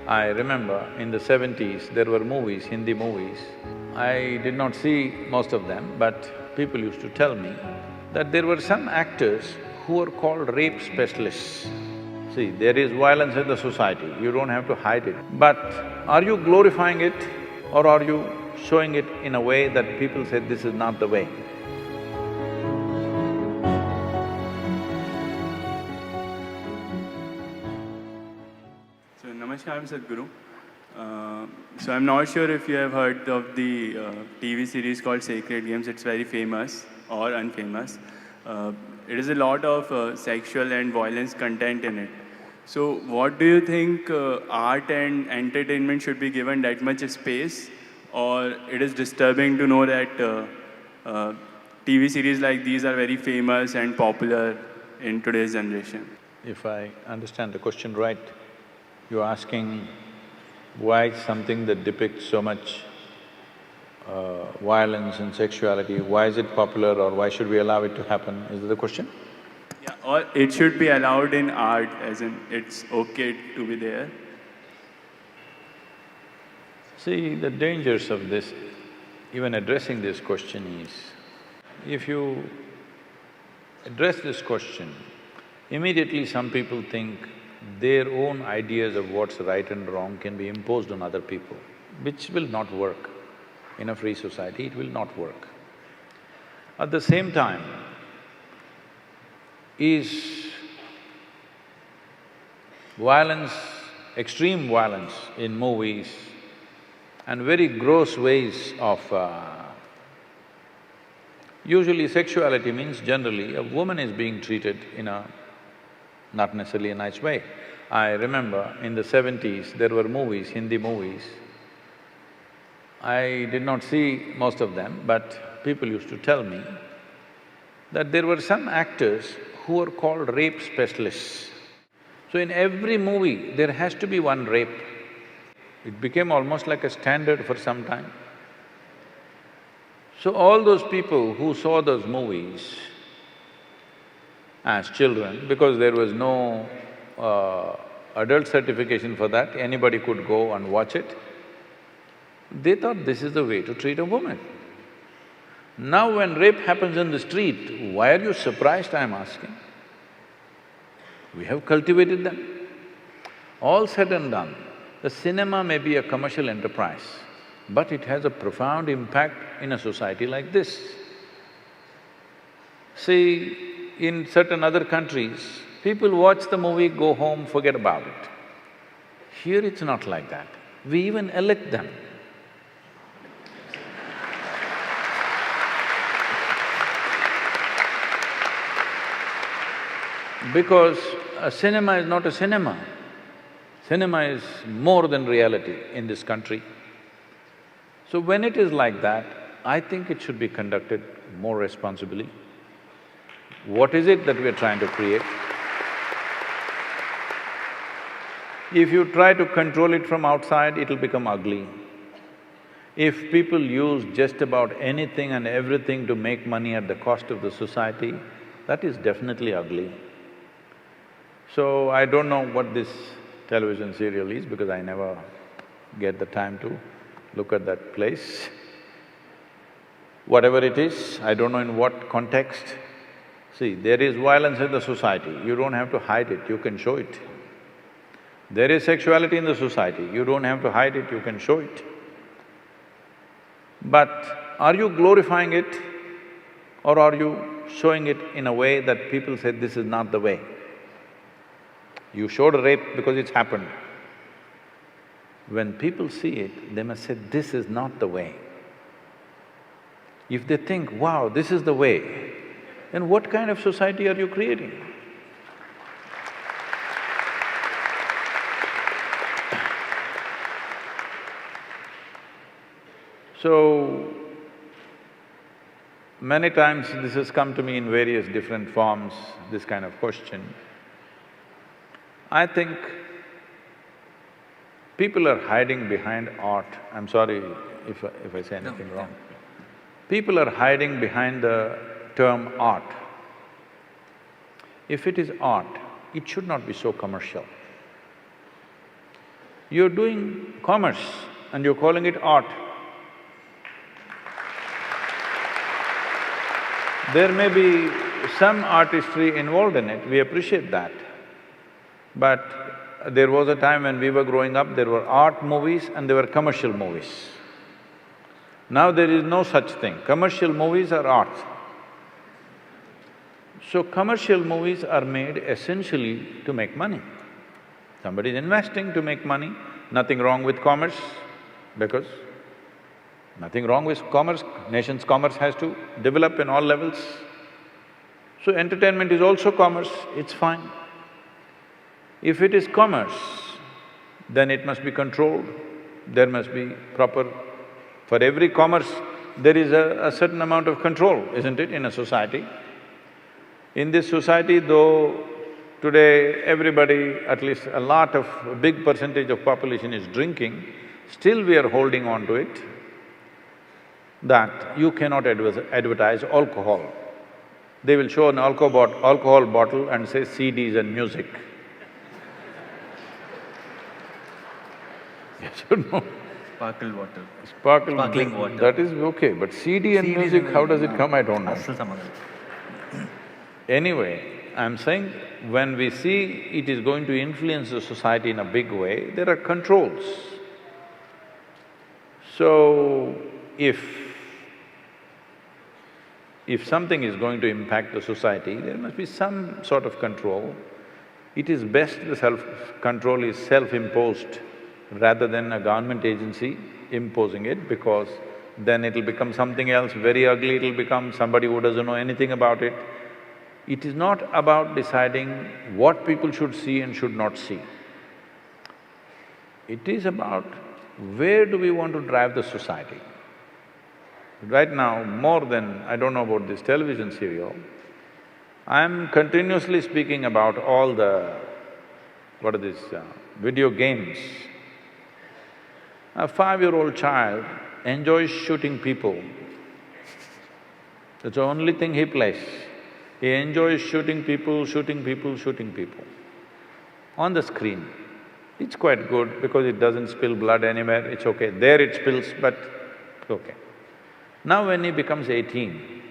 I remember in the 70s, there were movies, Hindi movies. I did not see most of them, but people used to tell me that there were some actors who were called rape specialists. See, there is violence in the society, you don't have to hide it. But are you glorifying it or are you showing it in a way that people say this is not the way? So, Namaskar, I'm Sadhguru. So I'm not sure if you have heard of the TV series called SacredGames. It's very famous or unfamous. It is a lot of sexual and violence content in it. So what do you think art and entertainment should be given that much space, or it is disturbing to know that TV series like these are very famous and popular in today's generation? If I understand the question right, you're asking why something that depicts so much violence and sexuality, why is it popular or why should we allow it to happen? Is that the question? Yeah, or it should be allowed in art, as in it's okay to be there. See, the dangers of this, even addressing this question is, if you address this question, immediately some people think their own ideas of what's right and wrong can be imposed on other people, which will not work. In a free society, it will not work. At the same time, is violence, extreme violence in movies and very gross ways of… Usually sexuality means generally a woman is being treated in a not necessarily a nice way. I remember in the 70s, there were movies, Hindi movies. I did not see most of them, but people used to tell me that there were some actors who were called rape specialists. So in every movie, there has to be one rape. It became almost like a standard for some time. So all those people who saw those movies as children, because there was no adult certification for that, anybody could go and watch it, they thought this is the way to treat a woman. Now when rape happens in the street, why are you surprised, I'm asking? We have cultivated them. All said and done, the cinema may be a commercial enterprise, but it has a profound impact in a society like this. See, in certain other countries, people watch the movie, go home, forget about it. Here it's not like that. We even elect them. Because a cinema is not a cinema. Cinema is more than reality in this country. So when it is like that, I think it should be conducted more responsibly. What is it that we are trying to create? If you try to control it from outside, it'll become ugly. If people use just about anything and everything to make money at the cost of the society, that is definitely ugly. So I don't know what this television serial is because I never get the time to look at that place. Whatever it is, I don't know in what context. See, there is violence in the society, you don't have to hide it, you can show it. There is sexuality in the society, you don't have to hide it, you can show it. But are you glorifying it or are you showing it in a way that people say this is not the way? You showed a rape because it's happened. When people see it, they must say, this is not the way. If they think, wow, this is the way, then what kind of society are you creating? So, many times this has come to me in various different forms, this kind of question. I think people are hiding behind art. I'm sorry if I say anything wrong. People are hiding behind the term art. If it is art, it should not be so commercial. You're doing commerce and you're calling it art. There may be some artistry involved in it, we appreciate that. But there was a time when we were growing up, there were art movies and there were commercial movies. Now there is no such thing, commercial movies are art. So commercial movies are made essentially to make money. Somebody is investing to make money, nothing wrong with commerce, because nothing wrong with commerce, nation's commerce has to develop in all levels. So entertainment is also commerce, it's fine. If it is commerce, then it must be controlled, there must be proper… For every commerce, there is a certain amount of control, isn't it, in a society? In this society, though today everybody, at least a big percentage of population is drinking, still we are holding on to it that you cannot advertise alcohol. They will show an alcohol bottle and say CDs and music. Yes or no? Sparkle water. Sparkling water. That is okay, but CD and music, how does it come, I don't know. Anyway, I'm saying when we see it is going to influence the society in a big way, there are controls. So, if something is going to impact the society, there must be some sort of control. It is best the self-control is self-imposed rather than a government agency imposing it, because then it'll become something else very ugly, it'll become somebody who doesn't know anything about it. It is not about deciding what people should see and should not see. It is about where do we want to drive the society. Right now, more than… I don't know about this television serial, I'm continuously speaking about all the… what are these… video games. A 5-year-old child enjoys shooting people. That's the only thing he plays. He enjoys shooting people on the screen. It's quite good because it doesn't spill blood anywhere, it's okay. There it spills, but it's okay. Now when he becomes 18,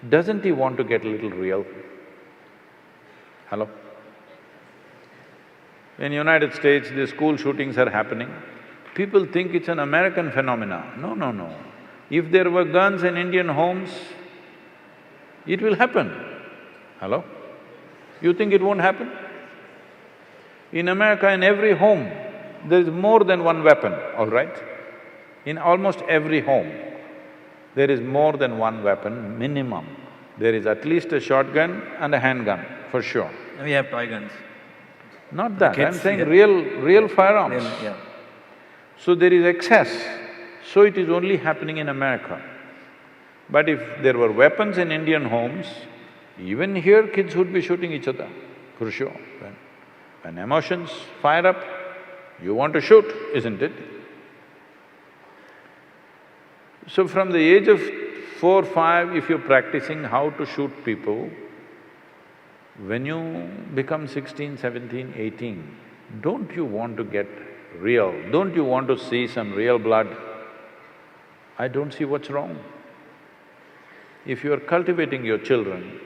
doesn't he want to get a little real? Hello? In United States, the school shootings are happening. People think it's an American phenomena. No, no, no. If there were guns in Indian homes, it will happen. Hello? You think it won't happen? In America, in every home, there is more than one weapon, all right? In almost every home, there is more than one weapon, minimum. There is at least a shotgun and a handgun, for sure. We have toy guns. Not that, kids, I'm saying yeah. real firearms. Yeah. So there is excess, so it is only happening in America. But if there were weapons in Indian homes, even here kids would be shooting each other, for sure. When emotions fire up, you want to shoot, isn't it? So from the age of 4, 5, if you're practicing how to shoot people, when you become 16, 17, 18, don't you want to get real? Don't you want to see some real blood? I don't see what's wrong. If you're cultivating your children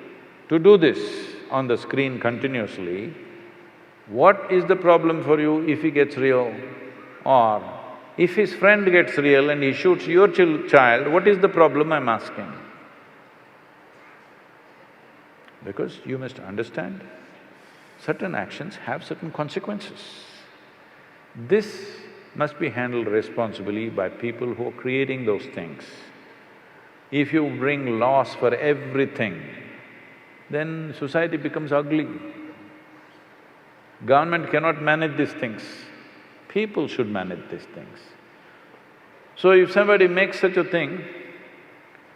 to do this on the screen continuously, what is the problem for you if he gets real? Or if his friend gets real and he shoots your child, what is the problem, I'm asking? Because you must understand, certain actions have certain consequences. This must be handled responsibly by people who are creating those things. If you bring laws for everything, then society becomes ugly. Government cannot manage these things, people should manage these things. So if somebody makes such a thing,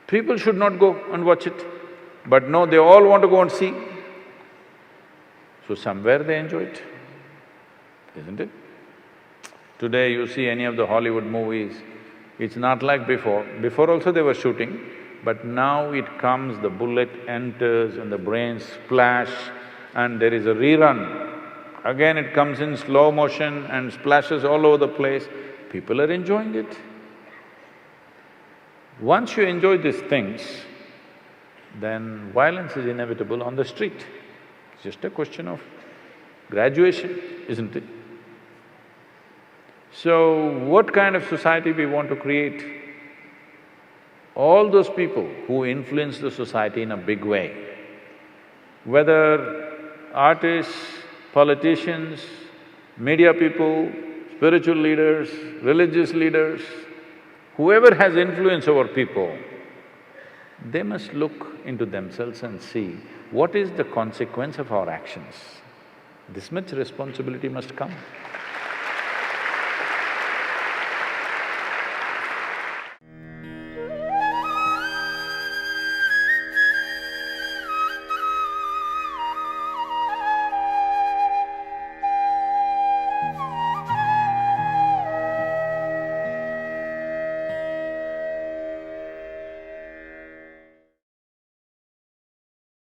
people should not go and watch it. But no, they all want to go and see. So somewhere they enjoy it, isn't it? Today you see any of the Hollywood movies, it's not like before. Before also they were shooting, but now it comes, the bullet enters and the brains splash and there is a rerun. again it comes in slow motion and splashes all over the place, people are enjoying it. Once you enjoy these things, then violence is inevitable on the street. It's just a question of graduation, isn't it? So, what kind of society we want to create? All those people who influence the society in a big way, whether artists, politicians, media people, spiritual leaders, religious leaders, whoever has influence over people, they must look into themselves and see what is the consequence of our actions. This much responsibility must come.